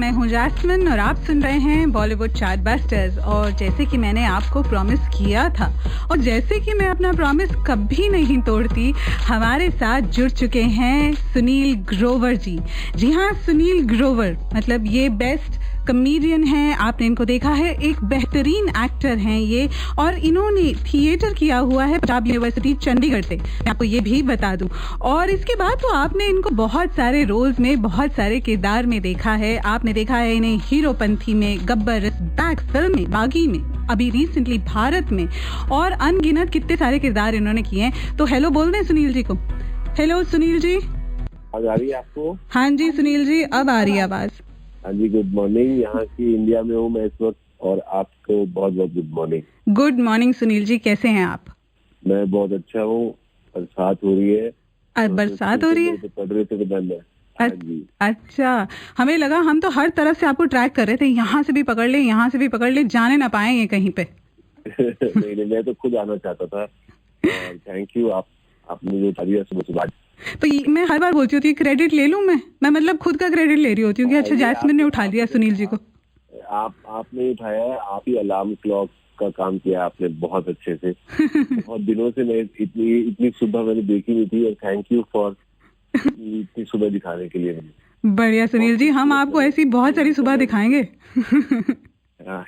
मैं हूँ जैस्मिन और आप सुन रहे हैं बॉलीवुड चार्टबस्टर्स। और जैसे कि मैंने आपको प्रॉमिस किया था और जैसे कि मैं अपना प्रॉमिस कभी नहीं तोड़ती, हमारे साथ जुड़ चुके हैं सुनील ग्रोवर जी। जी हाँ, सुनील ग्रोवर मतलब ये बेस्ट कॉमेडियन हैं। आपने इनको देखा है, एक बेहतरीन एक्टर हैं ये, और इन्होंने थिएटर किया हुआ है पंजाब यूनिवर्सिटी चंडीगढ़ से, मैं आपको ये भी बता दूं। और इसके बाद तो आपने इनको बहुत सारे रोल्स में, बहुत सारे किरदार में देखा है। आपने देखा है इन्हें हीरोपंथी में, गब्बर, बैक फिल्म में, बागी में, अभी रिसेंटली भारत में, और अनगिनत कितने सारे किरदार इन्होंने किए हैं। तो हेलो बोल दें सुनील जी को। हेलो सुनील जी। आवाज आ रही है आपको? हाँ जी सुनील जी, अब आ रही है आवाज। हाँ जी, गुड मॉर्निंग। यहाँ की इंडिया में हूँ मैं इस वक्त, और आपको बहुत बहुत good morning. Good morning Sunil ji, कैसे हैं आप? मैं बहुत अच्छा हूँ। बरसात हो रही है। बरसात हो रही है? तो पड़ रहे थे तो बंद है। हाँ जी। अच्छा, हमें लगा हम तो हर तरफ से आपको ट्रैक कर रहे थे, यहाँ से भी पकड़ ले, यहाँ से भी पकड़ ले, जाने ना पाए ये कहीं पे। नहीं, मैं तो खुद आना चाहता था, और थैंक यू। आपने जो उठाई सुबह सुबह। तो मैं हर बार बोलती होती हूँ क्रेडिट ले लूँ, मैं मतलब खुद का क्रेडिट ले रही होती हूँ कि अच्छा जैस्मिन ने उठा लिया सुनील जी को। आपने उठाया है, आप ही अलार्म क्लॉक का काम किया आपने बहुत अच्छे से। बहुत दिनों से मैं इतनी सुबह मैंने देखी नहीं थी, और थैंक यू फॉर इतनी सुबह दिखाने के लिए। बढ़िया सुनील जी, हम आपको ऐसी बहुत सारी सुबह दिखाएंगे।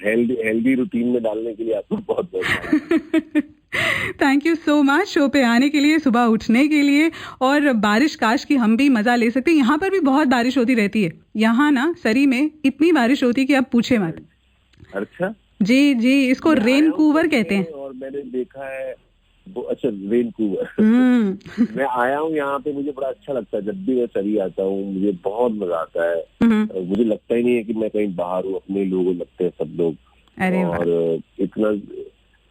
हेल्दी रूटीन में डालने के लिए आपको बहुत बहुत thank you so much show पे आने के लिए, सुबह उठने के लिए। और बारिश काश की हम भी मजा ले सकते। यहाँ पर भी बहुत बारिश होती रहती है। यहाँ ना सरी में इतनी बारिश होती है कि आप पूछे मत। अच्छा जी जी, इसको रेनकूवर कहते हैं। और मैंने देखा है अच्छा, रेनकूवर। मैं आया हूँ यहाँ पे, मुझे बड़ा अच्छा लगता है जब भी मैं सरी आता हूँ, मुझे बहुत मजा आता है। मुझे लगता ही नहीं है कि मैं कहीं बाहर हूँ, अपने लोग लगते हैं सब लोग। और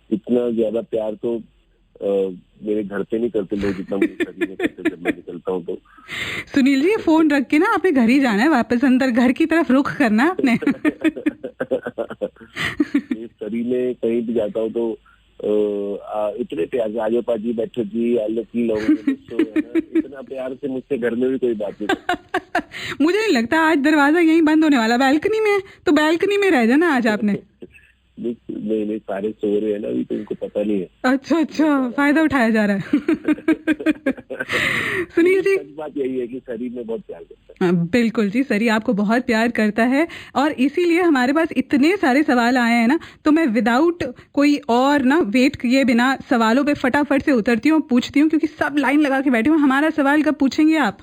इतना ज्यादा प्यार तो मेरे घर पे नहीं करते लोग, जितना मुझे सरी में करते जब मैं निकलता हूँ तो। सुनील जी, फोन रख के ना आपने घर ही जाना है, वापस अंदर घर की तरफ रुख करना है आपने। सरी में कहीं भी जाता हूँ तो इतने प्यार से आजो पाजी बैठो जी, आलो की लो, इतना प्यार से मुझसे घर में भी कोई बात नहीं। मुझे नहीं लगता आज दरवाजा यहीं बंद होने वाला, बैल्कनी में है, तो बैल्कनी में रह जाना आज आपने। नहीं, सारे सो रहे हैं ना अभी, तो इनको पता नहीं है। अच्छा, फायदा उठाया जा रहा है। सुनील जी, बात यही है कि सरी में बहुत प्यार करता है। बिल्कुल जी, सरी आपको बहुत प्यार करता है, और इसीलिए हमारे पास इतने सारे सवाल आए हैं ना, तो मैं विदाउट कोई और ना वेट किए बिना सवालों पे फटाफट से उतरती हूँ, पूछती हूँ, क्योंकि सब लाइन लगा के बैठे हुए। हमारा सवाल कब पूछेंगे आप?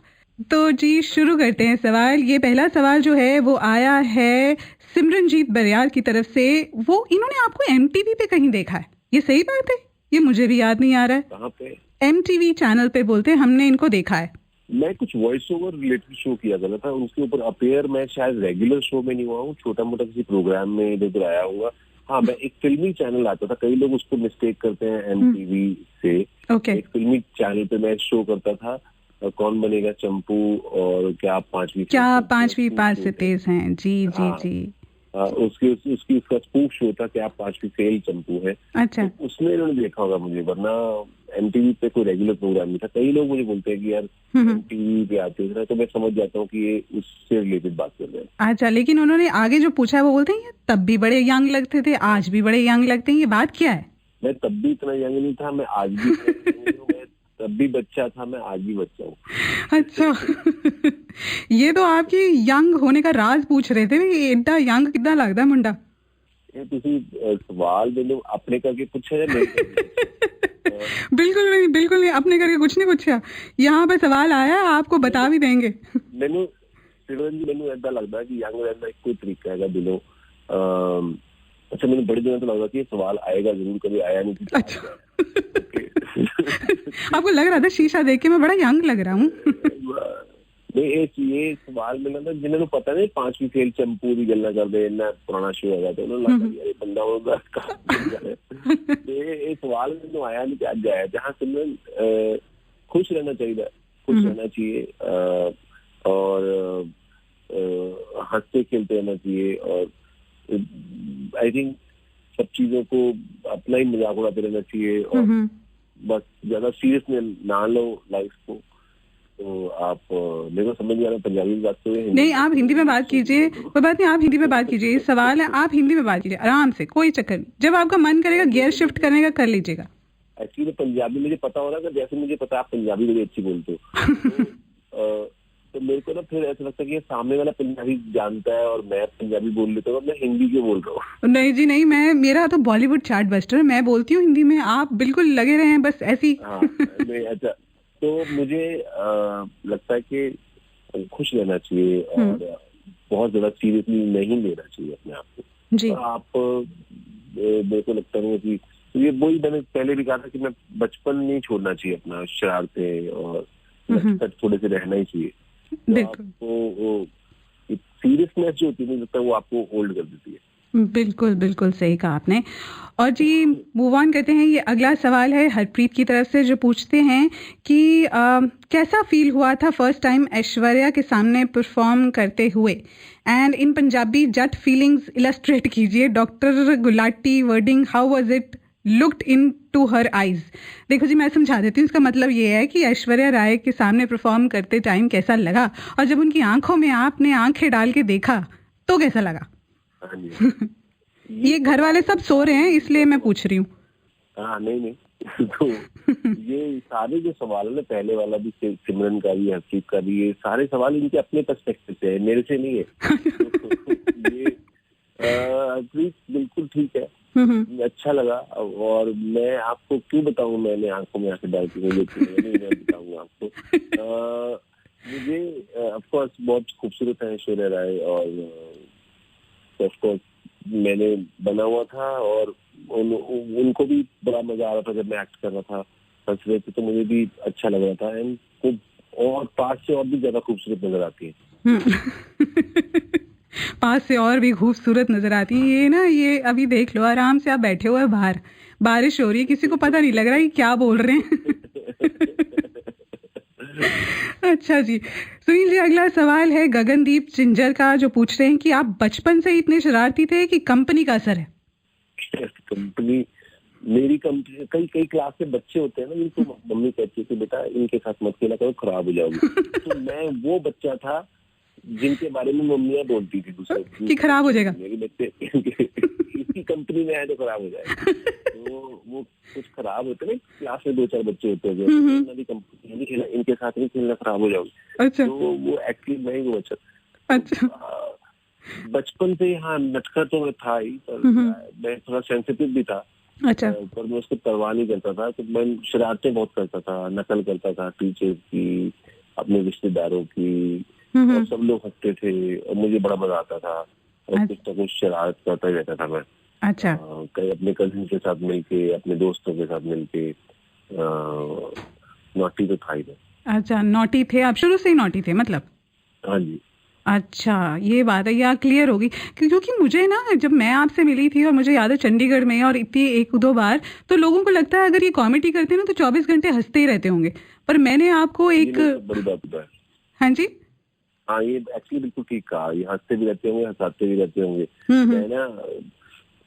तो जी शुरू करते हैं सवाल। ये पहला सवाल जो है वो आया है सिमरनजीत बरियार की तरफ से। वो इन्होंने आपको MTV पे कहीं देखा है, ये सही बात है? ये मुझे भी याद नहीं आ रहा है। कहाँ पे? MTV चैनल पे बोलते हैं, हमने इनको देखा है। मैं कुछ वॉइस ओवर रिलेटेड शो किया करता था, उसके ऊपर अपेयर मैं शायद रेगुलर शो में नहीं हुआ हूँ, छोटा मोटा किसी प्रोग्राम में इधर उधर आया हुआ। हाँ, मैं एक फिल्मी चैनल आता था, कई लोग उसको मिस्टेक करते हैं MTV से। एक फिल्मी चैनल पे मैं शो करता था, कौन बनेगा चंपू, और क्या पांचवी पास से तेज हैं। जी जी जी। उसकी उसका स्पूफ शो था कि आप पांचवी फेल चंपू है। अच्छा, तो उसमें इन्होंने देखा होगा मुझे, वरना MTV पे कोई रेगुलर प्रोग्राम नहीं था। कई लोग मुझे बोलते हैं कि यार MTV पे आते हैं, तो मैं समझ जाता हूँ कि ये उससे रिलेटेड बात कर रहे हैं। अच्छा, लेकिन उन्होंने आगे जो पूछा है वो बोलते हैं तब भी बड़े यंग लगते थे, आज भी बड़े यंग लगते हैं, ये बात क्या है? मैं तब भी इतना यंग नहीं था, मैं आज भी मैं तब भी बच्चा था, मैं आज भी बच्चा हूँ। अच्छा। ये तो आपकी यंग होने का राज पूछ रहे थे, एडा यंग कितना लगता है मुंडा? सवाल मैंने अपने करके पूछा या नहीं? बिल्कुल नहीं, अपने करके कुछ नहीं पूछा। यहाँ पे सवाल आया, आपको बता भी देंगे। मैनू ऐसा लगता है कि यंग रहने का कोई तरीका है दिलों। अच्छा, मैंने बड़े दिनों तो लगा कि ये सवाल आएगा जरूर, कभी आया नहीं। अच्छा। आपको लग रहा था शीशा देख के मैं बड़ा यंग लग रहा हूँ? ये सवाल मिला था जिन्होंने पता नहीं पांचवी फेल चंपू की गल्ला करते, इतना पुराना शो है तो उन्होंने लगा ये बंदा ये सवाल मैंने आया नहीं कि आज आया। जहाँ सिमरन खुश रहना चाहिए, और हंसते खेलते रहना चाहिए, और आई थिंक सब चीजों को अपना ही मजाक उड़ाते रहना चाहिए, और बस ज्यादा सीरियस ना लो लाइफ को। तो आप मेरे को समझ नहीं आ रहा पंजाबी में बात करें। नहीं, आप हिंदी में बात कीजिए, कोई बात नहीं, आप हिंदी में बात कीजिए। सवाल है, आप हिंदी में बात कीजिए आराम से, कोई चक्कर नहीं। जब आपका मन करेगा गियर शिफ्ट करने का कर लीजिएगा। एक्चुअली पंजाबी मुझे पता हो रहा है, जैसे मुझे पता आप पंजाबी बड़ी अच्छी बोलते हो तो मेरे को ना फिर ऐसा लगता है कि सामने वाला पंजाबी जानता है और मैं पंजाबी बोल लेता हूँ, मैं हिंदी क्यों बोल रहा हूँ। नहीं जी नहीं, मेरा तो बॉलीवुड चार्ट बस्टर, मैं बोलती हूँ हिंदी में, आप बिल्कुल लगे रहे हैं बस ऐसी। हाँ नहीं अच्छा, तो मुझे लगता है कि खुश रहना चाहिए और बहुत ज्यादा सीरियसली नहीं लेना चाहिए अपने आप को जी। और आप मेरे को लगता है कि ये वही मैंने पहले भी कहा था कि मैं बचपन नहीं छोड़ना चाहिए अपना, शरारतें और थोड़े से रहना ही चाहिए। तो आपको सीरियसनेस जो होती है मुझे लगता है वो आपको होल्ड कर देती है। बिल्कुल बिल्कुल सही कहा आपने। और जी मूव ऑन करते हैं। ये अगला सवाल है हरप्रीत की तरफ से, जो पूछते हैं कि कैसा फील हुआ था फर्स्ट टाइम ऐश्वर्या के सामने परफॉर्म करते हुए, and in Punjabi Jatt feelings illustrate कीजिए। Doctor Gulati wording, how was it looked in to her eyes. देखो जी मैं समझा देती हूँ, इसका मतलब ये है कि ऐश्वर्या राय के सामने परफॉर्म करते टाइम कैसा लगा, और जब उनकी आंखों में आपने आंखें डाल के देखा तो कैसा लगा। ये घर वाले सब सो रहे हैं इसलिए मैं पूछ रही हूँ। हाँ नहीं तो ये सारे जो सवाल है ना, पहले वाला भी सिमरन का भी, हर्षित का भी, ये सारे सवाल इनके अपने पर्सपेक्टिव से है, मेरे से नहीं है। ये बिल्कुल ठीक है, अच्छा लगा। और मैं आपको क्यों बताऊं, मैंने आंखों में आंखें डाल के मैं बताऊंगा आपको। मुझे ऑफकोर्स बहुत खूबसूरत है ऐश्वर्या राय, और ऑफकोर्स मैंने बना हुआ था और उनको भी बड़ा मजा आ रहा था जब मैं एक्ट कर रहा था, हंस रहे थे तो मुझे भी अच्छा लग रहा था। एंड और पास से और भी ज्यादा खूबसूरत नजर आती है। पास से और भी खूबसूरत नजर आती है। ये ना, ये अभी देख लो, आराम से आप बैठे हुए बाहर, बारिश हो रही है, किसी को पता नहीं लग रहा है क्या बोल रहे हैं। अच्छा जी सुनील जी, अगला सवाल है गगनदीप चिंजर का, जो पूछ रहे हैं कि आप बचपन से इतने शरारती थे कि कंपनी का असर है। कंपनी, मेरी कंपनी, कई क्लास के बच्चे होते हैं ना जिनको मम्मी कहती है कि बेटा इनके साथ मत खेला करो, खराब हो जाओगे। तो मैं वो बच्चा था जिनके बारे में मम्मियाँ बोलती थी दूसरे कि खराब हो जाएगा, मेरे बच्चे इसकी कंपनी में आए तो खराब हो जाएगा। तो वो कुछ खराब होते ना, क्लास में 2-4 बच्चे होते हैं कंपनी नहीं खेला, इनके साथ नहीं खेलना, खराब हो जाओगे। अच्छा। तो वो एक्चुअली मैं ही वो बच्चा। अच्छा। बचपन से हाँ नटखट तो मैं था ही, पर मैं थोड़ा सेंसिटिव भी था। अच्छा। पर मैं उसको परवाह नहीं करता था, तो मैं शरारतें बहुत करता था, नकल करता था टीचर की, अपने रिश्तेदारों की, और सब लोग हंसते थे और मुझे बड़ा मजा आता था, और कुछ ना कुछ शरारत करता ही रहता था मैं। अच्छा। कहीं अपने कजिन के साथ मिलके, अपने दोस्तों के साथ मिलके, नॉटी तो था ही मैं। अच्छा, नॉटी थे आप, शुरू से ही नॉटी थे मतलब? हाँ जी। अच्छा, ये बात है, या क्लियर होगी, क्योंकि मुझे ना जब मैं आपसे मिली थी और मुझे याद है चंडीगढ़ में और इतनी 1-2 बार, तो लोगों को लगता है अगर ये कॉमेडी करते हैं ना तो 24 घंटे हंसते ही रहते होंगे, पर मैंने आपको एक बड़ी बात है। हाँ जी, हाँ ये एक्चुअली बिल्कुल ठीक कहा, ये हंसते भी रहते होंगे, हंसाते भी रहते होंगे, है ना।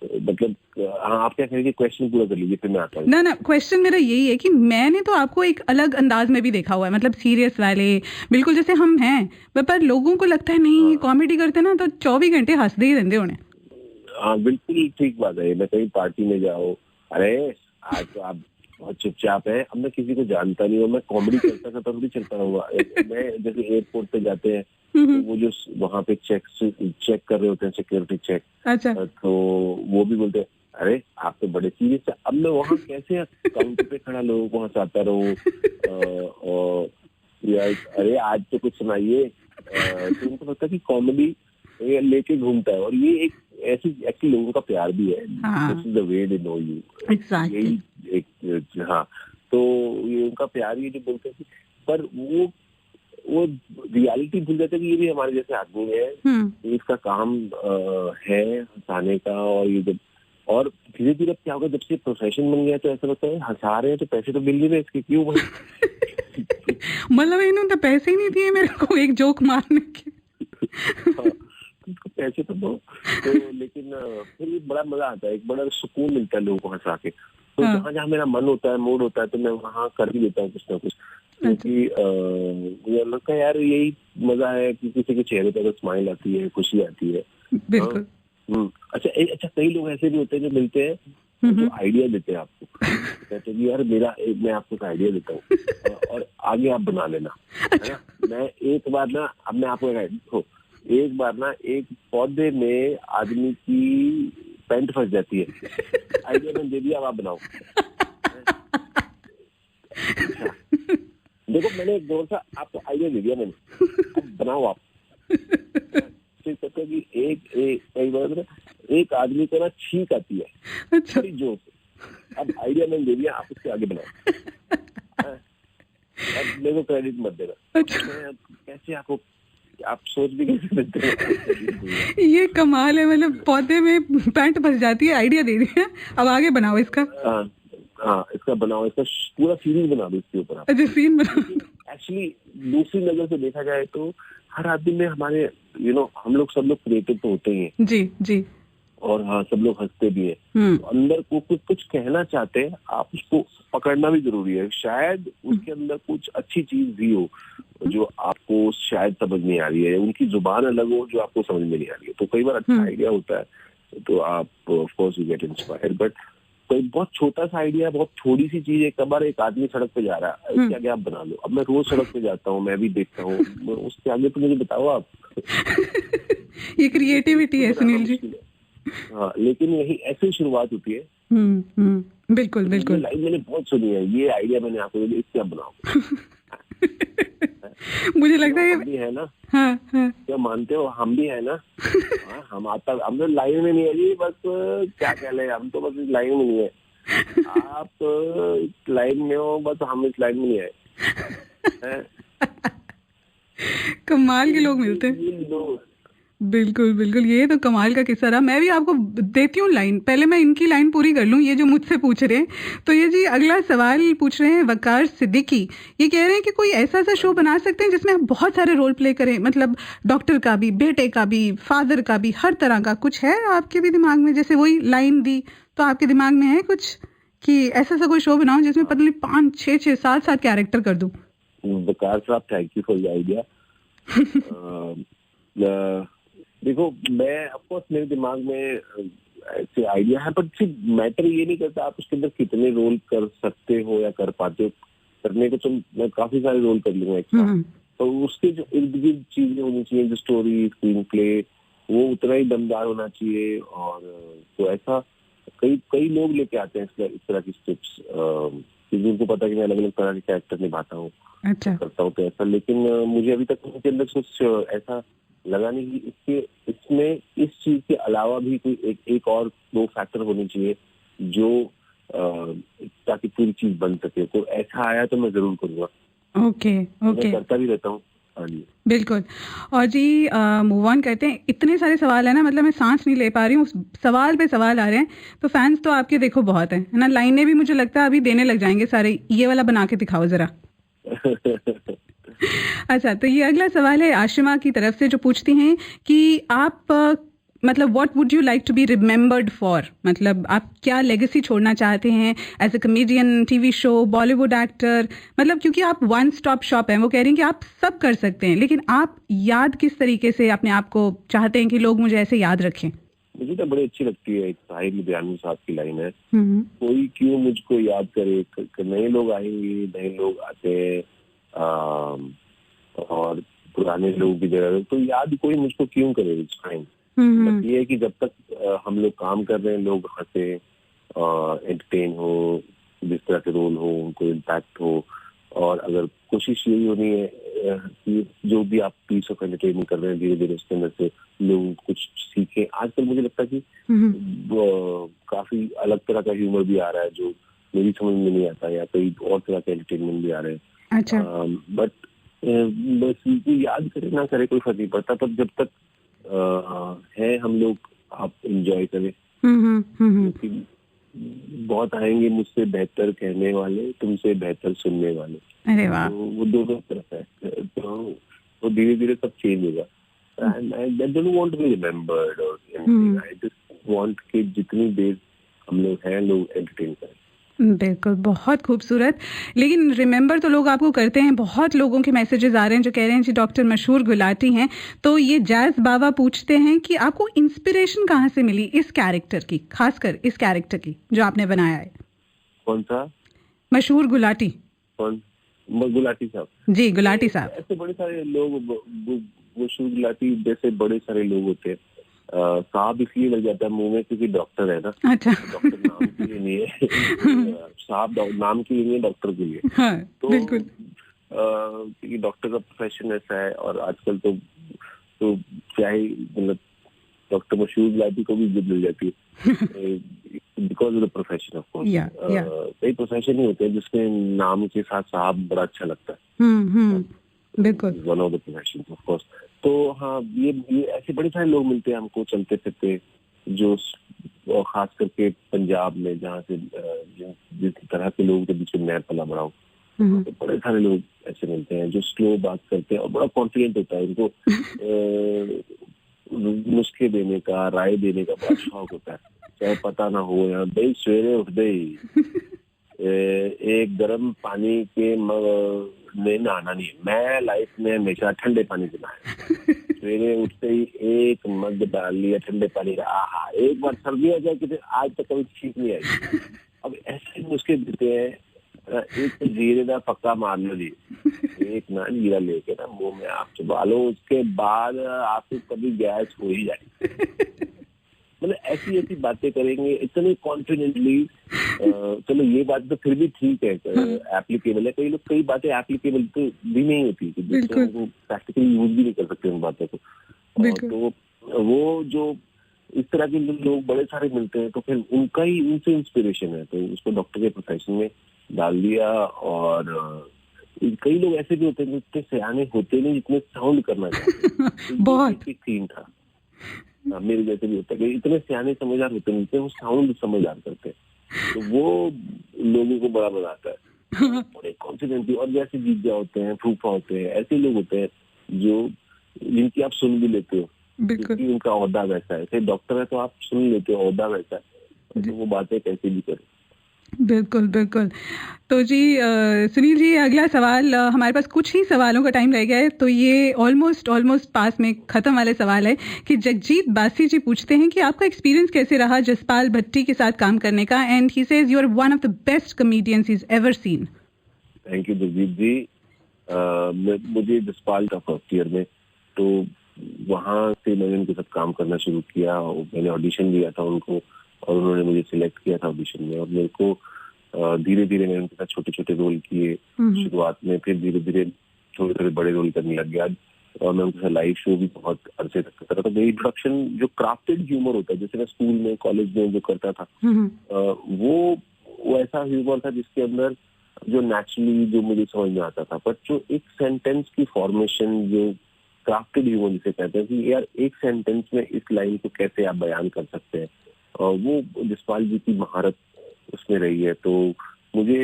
मतलब हाँ, आप क्या कहेंगे, क्वेश्चन पूरा कर लीजिए फिर मैं आता हूँ। ना क्वेश्चन मेरा यही है कि मैंने तो आपको एक अलग अंदाज में भी देखा हुआ है, मतलब सीरियस वाले, बिल्कुल जैसे हम हैं, पर लोगों को लगता है नहीं कॉमेडी करते ना तो 24 घंटे हंसते ही रहते होने। हाँ बिल्कुल ठीक बात है। मैं कहीं पार्टी में जाओ, अरे आज तो आप बहुत चुपचाप है, अब मैं किसी को जानता नहीं हूँ, मैं कॉमेडी करता था तब भी चलता रहूंगा। मैं जैसे एयरपोर्ट पे जाते हैं तो वो जो वहाँ पे चेक कर रहे होते हैं, सिक्योरिटी चेक, अच्छा, तो वो भी बोलते हैं अरे आप तो बड़े सीरियस है। अब मैं वहाँ कैसे काउंटर पे खड़ा लोगों को हंसाता रहूं, अरे आज तो कुछ सुनाइए। तो उनको लगता है कि कॉमेडी लेके घूमता है, और ये एक ऐसी एक्चुअली लोगों का प्यार भी है। This is the way they know you, यही एक हाँ, तो ये उनका प्यार ही जो बोलते हैं। पर वो रियलिटी भूल जाते हैं कि ये भी हमारे जैसे आदमी है, इसका काम है हंसाने का। और ये जब और धीरे धीरे क्या होगा, जब से प्रोफेशन बन गया तो ऐसा लगता है हंसा रहे हैं तो पैसे तो मिल नहीं रहे इसके, क्यों मतलब इन्होंने तो पैसे ही नहीं दिए मेरे को एक जोक मारने के। पैसे तो दो, तो लेकिन फिर भी बड़ा मजा आता है, एक बड़ा सुकून मिलता है लोगों को हंसा के। तो जहाँ जहाँ मेरा मन होता है, मूड होता है, तो मैं वहाँ कर ही देता हूँ कुछ ना कुछ। क्योंकि मुझे लगता है यार यही मजा है कि किसी के चेहरे पर स्माइल आती है, खुशी आती है। बिल्कुल। अच्छा कई लोग ऐसे भी होते हैं जो मिलते हैं जो आइडिया देते हैं आपको, कहते हैं कि यार मैं आपको आइडिया देता हूँ और आगे आप बना लेना, है ना। मैं एक बार ना, अब मैं आपको एक बार ना एक पौधे में आदमी की पैंट फंस जाती है, आइडिया मैंने दे दिया, अब आप बनाओ। अच्छा देखो, मैंने एक दौर सा आपको आइडिया दे दिया मैंने, अब बनाओ आप। फिर कहते हैं कि कई बार एक आदमी को ना छींक आती है बड़ी जोर से, अब आइडिया मैंने दे दिया, आप उसके आगे बनाओ। अब मेरे को क्रेडिट मत देना। कैसे आपको, आप सोच भी कैसे सकते हैं। ये कमाल है, मतलब पौधे में पैंट फंस जाती है, आइडिया दे दिया, अब आगे बनाओ इसका। हाँ इसका बनाओ, इसका पूरा सीरीज बना दो इसके ऊपर। अच्छा सीन बनाओ। एक्चुअली दूसरी नजर से देखा जाए तो हर आदमी में हमारे हम लोग सब लोग क्रिएटिव तो होते ही हैं। जी जी। और हाँ, सब लोग हंसते भी हैं, तो अंदर को कुछ कहना चाहते हैं, आप उसको पकड़ना भी जरूरी है। शायद उसके अंदर कुछ अच्छी चीज भी हो जो आपको शायद समझ नहीं आ रही है, उनकी जुबान अलग हो जो आपको समझ में नहीं आ रही है। तो कई बार अच्छा आइडिया होता है तो आप of course you get inspired, but कोई बहुत छोटा सा आइडिया, बहुत थोड़ी सी चीज है। कबार एक आदमी सड़क पे जा रहा है, इसके आगे आप बना लो। अब मैं रोज सड़क पे जाता हूँ, मैं भी देखता हूँ, उसके आगे तो मुझे बताओ आप। ये क्रिएटिविटी है सुनील जी। हाँ, लेकिन यही ऐसे शुरुआत होती है। बिल्कुल बिल्कुल। लाइन मैंने बहुत सुनी है, ये आइडिया मैंने आपको दिया, इससे आप बनाओ। मुझे लगता है हम भी है ना। हाँ, हाँ। क्या मानते हो, हम भी है ना। हाँ, हम तो लाइन में नहीं है जी, बस क्या कह ले, हम तो बस इस लाइन में नहीं है। आप इस लाइन में हो, बस हम इस लाइन में नहीं है। कमाल के लोग मिलते हैं। बिल्कुल बिल्कुल, ये तो कमाल का किस्सा रहा। मैं भी आपको देती हूँ लाइन, पहले मैं इनकी लाइन पूरी कर लूँ, ये जो मुझसे पूछ रहे हैं। तो ये जी अगला सवाल पूछ रहे हैं वकार सिद्दीकी। ये कह रहे हैं कि कोई ऐसा सा शो बना सकते हैं जिसमें आप बहुत सारे रोल प्ले करें, मतलब डॉक्टर का भी, बेटे का भी, फादर का भी, हर तरह का। कुछ है आपके भी दिमाग में? जैसे वही लाइन दी तो आपके दिमाग में है कुछ कि ऐसा सा कोई शो बनाओ जिसमें पता नहीं 5, 6, 7 कैरेक्टर कर दूं? वकार साहब, thank you for the idea. देखो, मैं ऑफकोर्स मेरे दिमाग में ऐसे आइडिया है, पर सिर्फ मैटर ये नहीं करता आप उसके अंदर कितने रोल कर सकते हो या कर पाते हो। करने को तो मैं काफी सारे रोल कर लूंगा एक साथ, तो उसके जो इर्द गिर्द चीजें होनी चाहिए, जो स्टोरी, स्क्रीन प्ले, वो उतना ही दमदार होना चाहिए। और तो ऐसा कई लोग लेके आते हैं इस तरह की स्क्रिप्ट्स, क्योंकि उनको पता है कि मैं अलग अलग तरह के कैरेक्टर निभाता हूँ। अच्छा। करता हूँ तो ऐसा, लेकिन मुझे अभी तक उनके अंदर कुछ ऐसा लगा नहीं कि इसमें इस चीज के अलावा भी कोई एक और 2 फैक्टर होने चाहिए जो ताकि पूरी चीज बन सके। तो ऐसा आया तो मैं जरूर करूंगा। ओके। मैं करता भी रहता हूँ। हाँ जी, बिल्कुल। और जी मूव ऑन करते हैं। इतने सारे सवाल है ना, मतलब मैं सांस नहीं ले पा रही हूँ, सवाल पे सवाल आ रहे हैं। तो फैंस तो आपके देखो बहुत है ना, लाइनें भी मुझे लगता है अभी देने लग जाएंगे सारे। ये वाला बना के दिखाओ जरा। अच्छा, तो ये अगला सवाल है आशिमा की तरफ से, जो पूछती हैं कि आप मतलब what would you like to be remembered for, मतलब आप क्या लेगेसी छोड़ना चाहते हैं as a comedian, TV show, Bollywood actor, मतलब क्योंकि आप वन स्टॉप शॉप हैं। वो कह रही हैं कि आप सब कर सकते हैं, लेकिन आप याद किस तरीके से अपने आप को चाहते हैं कि लोग मुझे ऐसे याद रखें? मुझे तो बड़ी अच्छी लगती है, एक साहिर लुधियानवी साहब की लाइन है, कोई क्यों मुझको याद करे, नए लोग आएंगे, नए लोग आते हैं और पुराने लोगों की जगह, तो याद कोई मुझको क्यों करे। It's fine. बस ये है कि जब तक हम लोग काम कर रहे हैं, लोग हंसे, एंटरटेन हो, जिस तरह के रोल हो उनको इम्पैक्ट हो। और अगर कोशिश यही होनी है कि जो भी आप पीस ऑफ एंटरटेनमेंट कर रहे हैं, धीरे धीरे उसके अंदर से लोग कुछ सीखें। आजकल मुझे लगता है कि काफी अलग तरह का ह्यूमर भी आ रहा है जो मेरी समझ में नहीं आता, या कई और तरह के एंटरटेनमेंट भी आ रहे हैं। अच्छा। बट बस याद करे ना करे कोई फर्क नहीं पड़ता, पर जब तक है हम लोग, आप एंजॉय करें। बहुत आएंगे मुझसे बेहतर कहने वाले, तुमसे बेहतर सुनने वाले। अरे वाह। तो वो दोनों तरफ है, तो वो धीरे धीरे सब चेंज होगा। I don't want to be remembered or anything. I just want कि जितनी देर हम लोग हैं, लोग एंटरटेन करें। बिल्कुल, बहुत खूबसूरत। लेकिन रिमेंबर तो लोग आपको करते हैं, बहुत लोगों के मैसेजेस आ रहे हैं जो कह रहे हैं जी डॉक्टर मशहूर गुलाटी हैं। तो ये जैज़ बाबा पूछते हैं कि आपको इंस्पिरेशन कहाँ से मिली इस कैरेक्टर की, खासकर इस कैरेक्टर की जो आपने बनाया है? कौन सा? मशहूर गुलाटी। कौन? गुलाटी साहब? जी, गुलाटी साहब। ऐसे बड़े सारे लोग, मशहूर गुलाटी जैसे बड़े सारे लोग होते हैं। साहब इसलिए लग जाता है मुंह में क्योंकि डॉक्टर है ना। अच्छा। डॉक्टर नाम के लिए नहीं है। साहब नाम के लिए नहीं है, डॉक्टर के लिए। हाँ, तो बिल्कुल। क्योंकि डॉक्टर का प्रोफेशन ऐसा है, और आजकल तो क्या ही, मतलब डॉक्टर मशहूर गुलाटी को भी इज्जत मिल जाती है because of the profession of course. कई प्रोफेशन ही होते हैं जिसमें नाम के साथ साहब बड़ा अच्छा लगता है। बिल्कुल। One of the profession of course. तो हाँ, ये ऐसे बड़े सारे लोग मिलते हैं हमको चलते फिरते, जो खास करके पंजाब में, जहाँ से जिस तरह के लोगों के बीच में मैं पला बड़ा हूँ, तो बड़े सारे लोग ऐसे मिलते हैं जो स्लो बात करते हैं और बड़ा कॉन्फिडेंट होता है उनको। नुस्खे देने का, राय देने का बड़ा शौक होता है, चाहे पता ना हो। यहाँ भाई सवेरे उठते ही एक गर्म पानी के में नहाना नहीं है। मैं लाइफ में हमेशा ठंडे पानी से नहाया। सवेरे उठते ही एक मग डाल लिया ठंडे पानी का, आहा, एक बार सर्दी आ जाए कि आज तक कभी ठीक नहीं आई। अब ऐसे नुस्खे देते हैं। एक तो जीरे का पक्का मार लो जी, एक ना जीरा लेके ना मुंह में आप चबा लो, उसके बाद आपको कभी गैस हो ही जाए। मतलब ऐसी ऐसी बातें करेंगे इतने कॉन्फिडेंटली। चलो ये बात तो फिर भी ठीक है, एप्लीकेबल है। कई बातें एप्लीकेबल तो भी नहीं होती, तो प्रैक्टिकली यूज भी नहीं कर सकते उन बातों को। तो वो जो इस तरह के लोग बड़े सारे मिलते हैं, तो फिर उनसे इंस्पिरेशन है, तो उसको डॉक्टर के प्रोफेशन में डाल दिया। और कई लोग ऐसे भी होते हैं जितने सियाने होते नहीं जितने साउंड करना चाहते। बहुत थीम था। मेरे जैसे भी होता है, इतने सियाने समझदार होते नहीं, वो साउंड समझदार करते हैं, तो वो लोगों को बड़ा मजा आता है। बड़े कॉन्फिडेंटली, और जैसे जीजा होते हैं, फूफा होते हैं, ऐसे लोग होते हैं जो जिनकी आप सुन भी लेते हो क्योंकि उनका ओहदा वैसा है। डॉक्टर है तो आप सुन लेते हो, ओहदा वैसा है, तो वो बातें कैसे भी करें। बिल्कुल, बिल्कुल। तो जी सुनील जी, अगला सवाल, हमारे पास कुछ ही सवालों का टाइम रह गया है, तो ये ऑलमोस्ट पास में ख़त्म वाले सवाल है कि जगजीत बासी जी पूछते हैं कि आपका एक्सपीरियंस कैसे रहा जसपाल भट्टी के साथ काम करने का? And he says you are one of the best comedians he is ever seen. Thank you Jagjit ji. मुझे जसपाल का फर्स्ट ईयर में, तो वहाँ से मैंने उनके साथ काम करना शुरू किया। मैंने ऑडिशन दिया था उनको और उन्होंने मुझे सिलेक्ट किया था ऑडिशन में, और मेरे को धीरे धीरे मैंने उनके साथ छोटे छोटे रोल किए शुरुआत में, फिर धीरे धीरे थोड़े थोड़े बड़े रोल करने लग गया। और मैं उनके साथ लाइव शो भी बहुत अरसे तक करता था। तो मेरी प्रोडक्शन जो क्राफ्टेड ह्यूमर होता है, जैसे मैं स्कूल में, कॉलेज में जो करता था, वो ऐसा ह्यूमर था जिसके अंदर जो नेचुरली जो मुझे समझ में आता था। बट जो एक सेंटेंस की फॉर्मेशन, जो क्राफ्टेड ह्यूमर जिसे कहते हैं कि यार एक सेंटेंस में इस लाइन को कैसे आप बयान कर सकते हैं, वो जसपाल जी की महारत उसमें रही है। तो मुझे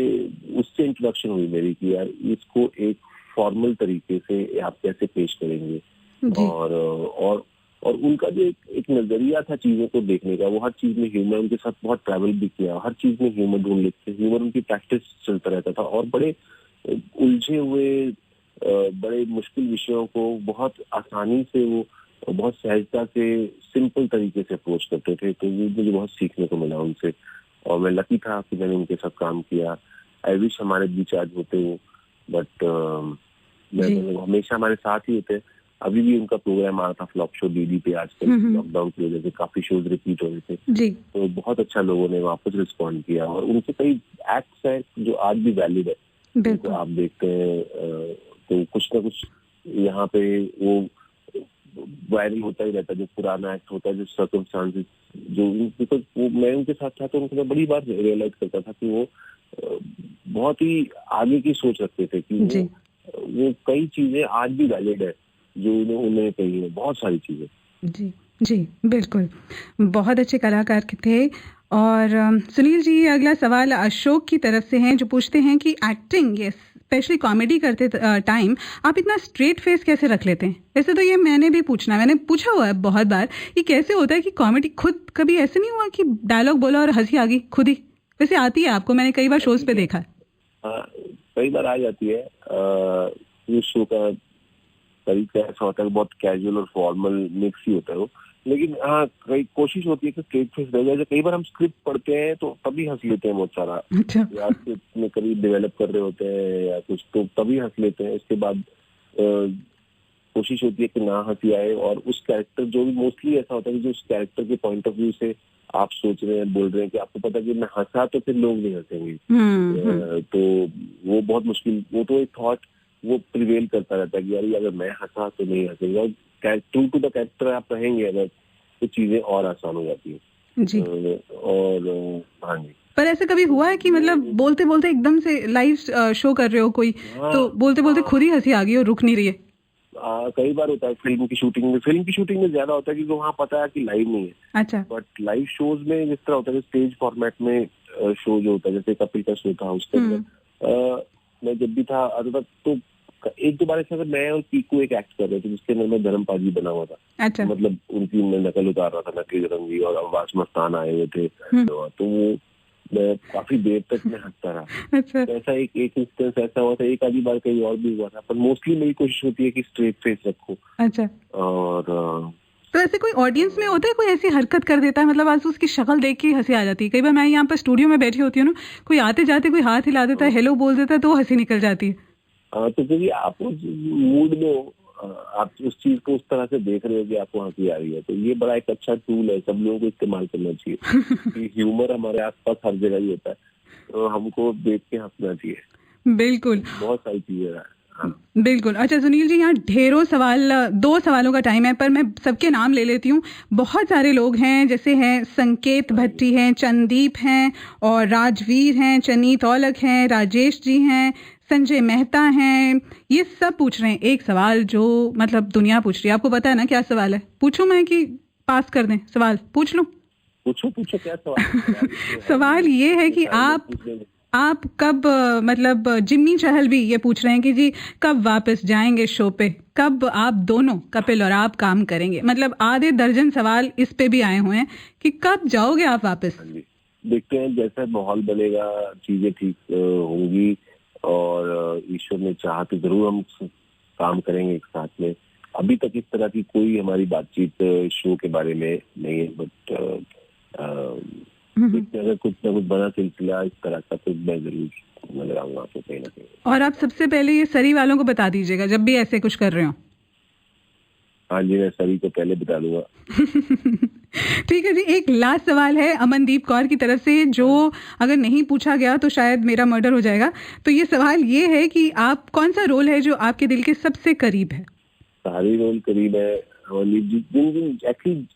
उससे इंट्रोडक्शन हुई मेरी कि यार इसको एक फॉर्मल तरीके से आप कैसे पेश करेंगे। और उनका जो एक नजरिया था चीजों को देखने का, वो हर चीज में ह्यूमर, उनके साथ बहुत ट्रैवल भी किया, हर चीज में ह्यूमर ढूंढ लेते, ह्यूमर उनकी प्रैक्टिस चलता रहता था, और बड़े उलझे हुए बड़े मुश्किल विषयों को बहुत आसानी से, वो बहुत सहजता से, सिंपल तरीके से अप्रोच करते थे। तो मुझे बहुत सीखने को मिला उनसे, और मैं लकी था कि मैंने उनके साथ काम किया। आई विश हमारे बीच आज होते हो, बट हमेशा हमारे साथ ही होते। अभी भी उनका प्रोग्राम आ रहा था फ्लॉप शो डीडी पे, आजकल लॉकडाउन की वजह से काफी शोज रिपीट हो रहे थे, तो बहुत अच्छा लोगों ने वापस रिस्पॉन्ड किया। और उनके कई एक्ट्स हैं जो आज भी वैलिड है, तो आप देखते हैं तो कुछ ना कुछ यहाँ पे वो वायरल होता ही रहता है, जो पुराना एक्ट होता है, जो सर्कमस्टांसेस, जो बिकॉज वो मैं उनके साथ था तो उनको बड़ी बार रियलाइज करता था कि वो बहुत ही आगे की सोच रखते थे, कि वो कई चीजें आज भी वैलिड है जो उन्होंने कही है, बहुत सारी चीजें। जी जी बिल्कुल, बहुत अच्छे कलाकार थे। और सुनील जी, अगला सवाल अशोक की तरफ से है, जो पूछते हैं कि एक्टिंग, स्पेशली कॉमेडी करते टाइम आप इतना स्ट्रेट फेस कैसे रख लेते हैं? वैसे तो ये मैंने पूछा हुआ है बहुत बार, ये कैसे होता है कि कॉमेडी, खुद कभी ऐसे नहीं हुआ कि डायलॉग बोला और हंसी आ गई खुद ही? वैसे आती है आपको, मैंने कई बार शोज पे देखा है। कई बार आ जाती है। ये शो का तरीका ऐसा होता है, बहुत कैजुअल और फॉर्मल मिक्स ही होता है वो। लेकिन हाँ, कई कोशिश होती है कि स्ट्रेट फेस रह जाए। कई बार हम स्क्रिप्ट पढ़ते हैं तो तभी हंस लेते हैं बहुत सारा, या स्क्रिप्ट में कभी डेवलप कर रहे होते हैं या कुछ, तो तभी हंस लेते हैं। उसके बाद कोशिश होती है कि ना हंसी आए, और उस कैरेक्टर, जो भी मोस्टली ऐसा होता है कि जो उस कैरेक्टर के पॉइंट ऑफ व्यू से आप सोच रहे हैं, बोल रहे हैं, कि आपको पता है कि मैं हंसा तो फिर लोग नहीं हंसेंगे। तो वो बहुत मुश्किल, वो तो एक थॉट वो प्रिवेल करता रहता है कि यार अगर मैं हंसा तो नहीं हंसेंगे, और ट्रू टू द कैरेक्टर आप रहेंगे अगर, तो चीजें और आसान हो जाती है जी। और हाँ जी, पर ऐसे कभी हुआ है कि मतलब बोलते बोलते एकदम से लाइव शो कर रहे हो कोई, तो बोलते बोलते खुद ही हंसी आ गई और रुक नहीं रही है? कई बार होता है फिल्म की शूटिंग में ज्यादा होता है क्योंकि वहाँ पता है कि लाइव नहीं है। अच्छा। बट लाइव शोज में जिस तरह होता है, स्टेज फॉर्मेट में शो जो होता है, जैसे कपिल का शो था, उसके अंदर मैं जब भी था आता था, तो एक दो बार ऐसा मैं और पीकू एक एक्ट कर रहे थे जिसके अंदर मैं धर्मपाजी बना हुआ था। अच्छा। मतलब उनकी मैं नकल उतार रहा था, नकीब रंगी और अब्बास मस्तान आए हुए थे, तो वो मैं काफी देर तक मैं हंसता रहा। अच्छा। तो ऐसा एक इंस्टेंस ऐसा हुआ था, एक आधी बार कहीं और भी हुआ था, पर मोस्टली मेरी कोशिश होती है कि स्ट्रेट फेस रखो। अच्छा। और तो ऐसे कोई ऑडियंस में होता है, कोई ऐसी हरकत कर देता है, मतलब आज उसकी शक्ल देख के हंसी आ जाती है? कई बार मैं यहाँ पर स्टूडियो में बैठी होती हूँ ना, कोई आते जाते कोई हाथ हिला देता है, हेलो बोल देता है, तो हंसी निकल जाती है। तो क्योंकि आप उस मूड में हो, आप उस चीज को उस तरह से देख रहे हो कि आपको हंसी आ रही है, तो ये बड़ा एक अच्छा टूल है, सब लोगों को इस्तेमाल करना चाहिए। ह्यूमर हमारे आसपास हर जगह ही होता है, तो हमको देख के हंसना चाहिए। बिल्कुल, बहुत सारी चीजें हैं। बिल्कुल। अच्छा सुनील जी, यहाँ ढेरों सवाल, 2 सवालों का टाइम है, पर मैं सबके नाम ले लेती हूँ। बहुत सारे लोग हैं, जैसे हैं संकेत भट्टी हैं, चंदीप हैं, और राजवीर हैं, चनीत औलख हैं, राजेश जी हैं, संजय मेहता हैं, ये सब पूछ रहे हैं एक सवाल जो मतलब दुनिया पूछ रही है। आपको पता है ना क्या सवाल है? पूछूं मैं कि पास कर दें? सवाल पूछ लूं? पूछो क्या सवाल? सवाल ये है कि आप कब, मतलब जिम्मी चहल भी ये पूछ रहे हैं कि जी कब वापस जाएंगे शो पे, कब आप दोनों, कपिल और आप, काम करेंगे? मतलब आधे दर्जन सवाल इस पे भी आए हुए हैं कि कब जाओगे आप वापस? देखते हैं, जैसा माहौल बनेगा, चीजें ठीक होंगी, और ईश्वर ने चाहा तो जरूर हम काम करेंगे एक साथ में। अभी तक इस तरह की कोई हमारी बातचीत शो के बारे में नहीं है, बट अगर कुछ ना कुछ बड़ा सिलसिला इस तरह का, तो मैं जरूर नजर आऊंगा आपको कहीं ना कहीं। और आप सबसे पहले ये सरी वालों को बता दीजिएगा जब भी ऐसे कुछ कर रहे हो। हाँ जी, मैं सभी को पहले बता दूंगा। ठीक है जी। एक लास्ट सवाल है अमनदीप कौर की तरफ से, जो अगर नहीं पूछा गया तो शायद मेरा मर्डर हो जाएगा। तो ये सवाल ये है कि आप, कौन सा रोल है जो आपके दिल के सबसे करीब है? सारे रोल करीब है, और जिन एक्चुअली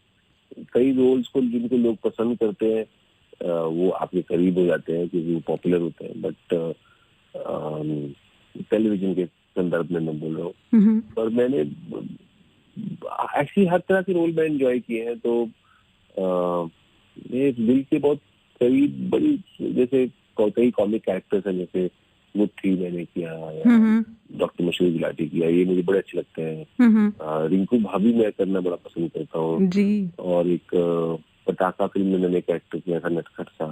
कई रोल्स को जिनको लोग पसंद करते हैं वो आपके करीब हो जाते हैं क्योंकि वो पॉपुलर होते हैं। बट टेलीविजन के संदर्भ में मैं बोल रहा हूँ, पर मैंने एक्चुअली हर तरह के रोल में एंजॉय किए हैं, तो मेरे दिल के बहुत करीब बड़ी, जैसे कई कॉमिक कैरेक्टर्स हैं, जैसे मुट्ठी मैंने किया, या डॉक्टर मशहूर गुलाटी किया, ये मुझे बड़े अच्छे लगते हैं। रिंकू भाभी मैं करना बड़ा पसंद करता हूँ। और एक पटाखा फिल्म में मैंने कैरेक्टर किया था, नटखट सा,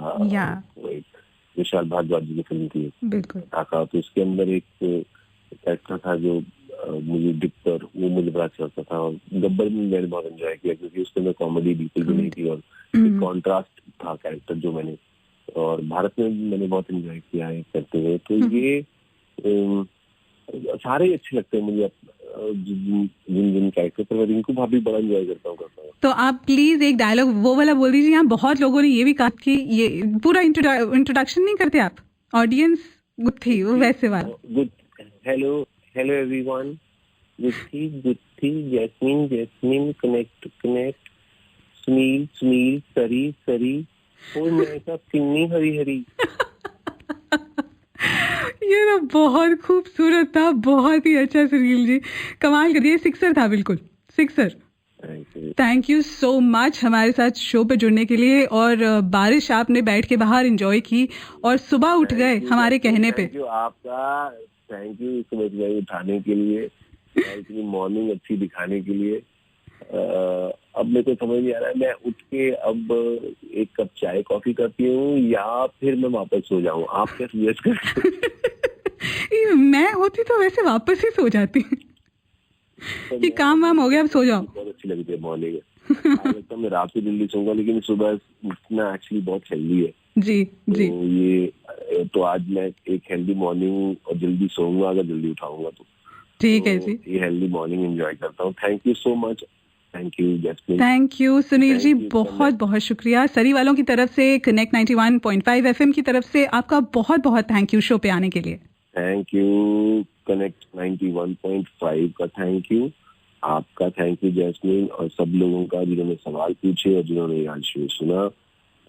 विशाल भारद्वाज जी की फिल्म थी पटाखा, तो उसके अंदर एक कैरेक्टर था जो मुझे डिक्टर, वो मुझे बड़ा अच्छा लगता था। और गब्बर में मैंने बहुत एंजॉय किया क्योंकि उसके अंदर कॉमेडी बिल्कुल भी नहीं थी, और कॉन्ट्रास्ट था कैरेक्टर जो मैंने, और भारत में मैंने बहुत एंजॉय किया है करते हुए। तो ये सारे अच्छे लगते हैं मुझे, जिन कैरेक्टर पर। रिंकू भाभी बड़ा एंजॉय करता हूँ। तो आप प्लीज एक डायलॉग वो वाला बोल दीजिए। यहाँ बहुत लोगों ने ये भी कहा कि ये पूरा इंट्रोडक्शन नहीं करते आप, ऑडियंस गुत्थी, वो वैसे वाला। हेलो एवरीवन, गुत्थी, जैस्मीन, कनेक्ट, सुनील, सरी, और मैं सब किन्नी हरी। ये ना बहुत खूबसूरत था, बहुत ही अच्छा सुनील जी, कमाल कर दिया। सिक्सर था, बिल्कुल sixer. Thank you so much हमारे साथ शो पे जुड़ने के लिए, और बारिश आपने बैठ के बाहर एंजॉय की और सुबह उठ गए हमारे कहने पे। आपका थैंक यू सुबह उठाने के लिए, इतनी मॉर्निंग अच्छी दिखाने के लिए। अब मेरे को समझ नहीं आ रहा है, मैं उठ के अब एक कप चाय कॉफी करती हूँ या फिर मैं वापस सो जाऊँ? आप क्या सजेस्ट करते? मैं होती तो वैसे वापस ही सो जाती कि काम वाम हो गया, अब सो जाओ। बहुत अच्छी लगती है मॉर्निंग। लगता है मैं रात को जल्दी सोऊंगा, लेकिन सुबह उठना एक्चुअली बहुत हेल्दी है। जी जी। तो ये तो आज मैं एक हेल्दी मॉर्निंग और जल्दी सोऊंगा अगर जल्दी उठाऊंगा तो। ठीक है जी। ये हेल्दी मॉर्निंग एंजॉय करता हूँ। Thank you so much. Thank you Jasmine. Thank you Sunil ji, बहुत बहुत शुक्रिया। सरी वालों की तरफ से, कनेक्ट 91.5 FM की तरफ से आपका बहुत बहुत थैंक यू शो पे आने के लिए। थैंक यू कनेक्ट 91.5 का थैंक यू, आपका थैंक यू जैस्मिन, और सब लोगों का जिन्होंने सवाल पूछे और जिन्होंने आज शो सुना।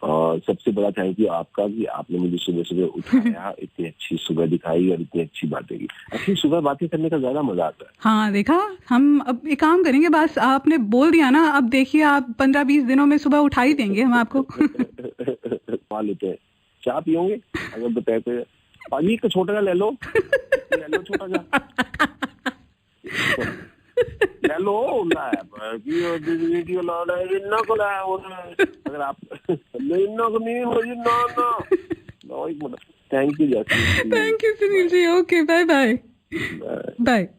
और सबसे बड़ा थैंक यू आपका कि आपने मुझे सुबह सुबह उठाया, इतनी अच्छी सुबह दिखाई और इतनी अच्छी बातें की। अच्छी सुबह बातें करने का ज्यादा मजा आता है। हाँ देखा, हम अब एक काम करेंगे, बस आपने बोल दिया ना, अब देखिए आप 15-20 दिनों में सुबह उठा ही देंगे हम आपको। खा लेते हैं, चाय पियोगे अगर दोपहर पे? पानी का छोटा सा ले लो छोटा सा ले लो अगर आप thank you Sunil ji. Okay bye bye bye.